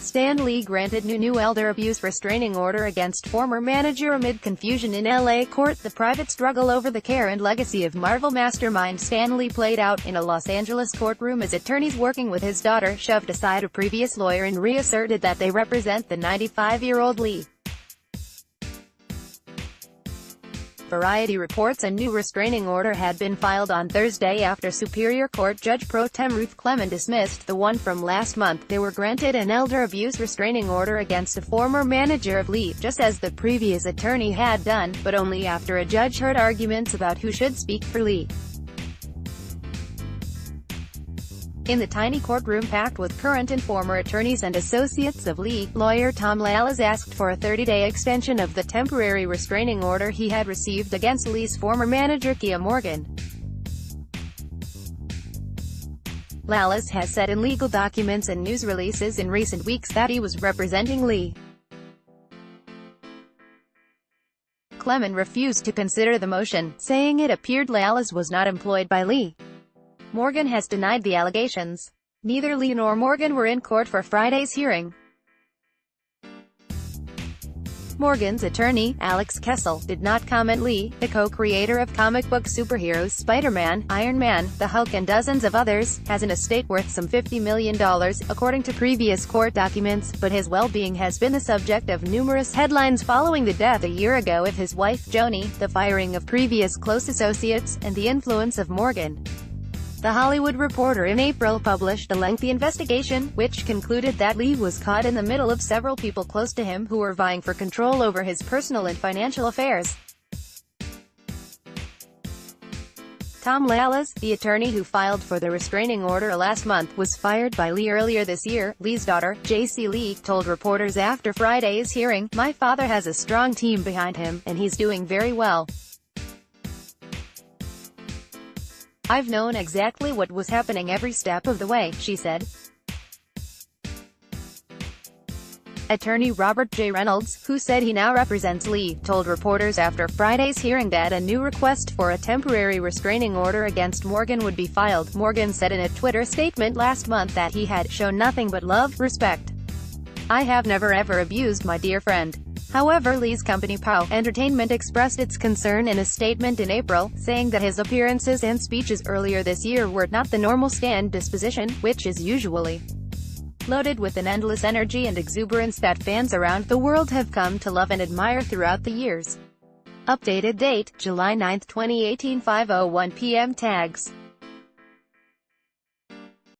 Stan Lee granted new elder abuse restraining order against former manager amid confusion in LA court. The private struggle over the care and legacy of Marvel mastermind Stan Lee played out in a Los Angeles courtroom as attorneys working with his daughter shoved aside a previous lawyer and reasserted that they represent the 95-year-old Lee. Variety reports a new restraining order had been filed on Thursday after Superior Court Judge Pro Tem Ruth Clement dismissed the one from last month. They were granted an elder abuse restraining order against a former manager of Lee, just as the previous attorney had done, but only after a judge heard arguments about who should speak for Lee. In the tiny courtroom packed with current and former attorneys and associates of Lee, lawyer Tom Lallas asked for a 30-day extension of the temporary restraining order he had received against Lee's former manager Kia Morgan. Lallas has said in legal documents and news releases in recent weeks that he was representing Lee. Clement refused to consider the motion, saying it appeared Lallas was not employed by Lee. Morgan has denied the allegations. Neither Lee nor Morgan were in court for Friday's hearing. Morgan's attorney, Alex Kessel, did not comment. Lee, the co-creator of comic book superheroes Spider-Man, Iron Man, the Hulk and dozens of others, has an estate worth some $50 million, according to previous court documents, but his well-being has been the subject of numerous headlines following the death a year ago of his wife, Joni, the firing of previous close associates, and the influence of Morgan. The Hollywood Reporter in April published a lengthy investigation, which concluded that Lee was caught in the middle of several people close to him who were vying for control over his personal and financial affairs. Tom Lallas, the attorney who filed for the restraining order last month, was fired by Lee earlier this year. Lee's daughter, J.C. Lee, told reporters after Friday's hearing, "My father has a strong team behind him, and he's doing very well. I've known exactly what was happening every step of the way," she said. Attorney Robert J. Reynolds, who said he now represents Lee, told reporters after Friday's hearing that a new request for a temporary restraining order against Morgan would be filed. Morgan said in a Twitter statement last month that he had shown nothing but love, respect. "I have never ever abused my dear friend." However, Lee's company POW Entertainment expressed its concern in a statement in April, saying that his appearances and speeches earlier this year were not the normal Stan disposition, which is usually loaded with an endless energy and exuberance that fans around the world have come to love and admire throughout the years. Updated date, July 9, 2018, 5:01 p.m. Tags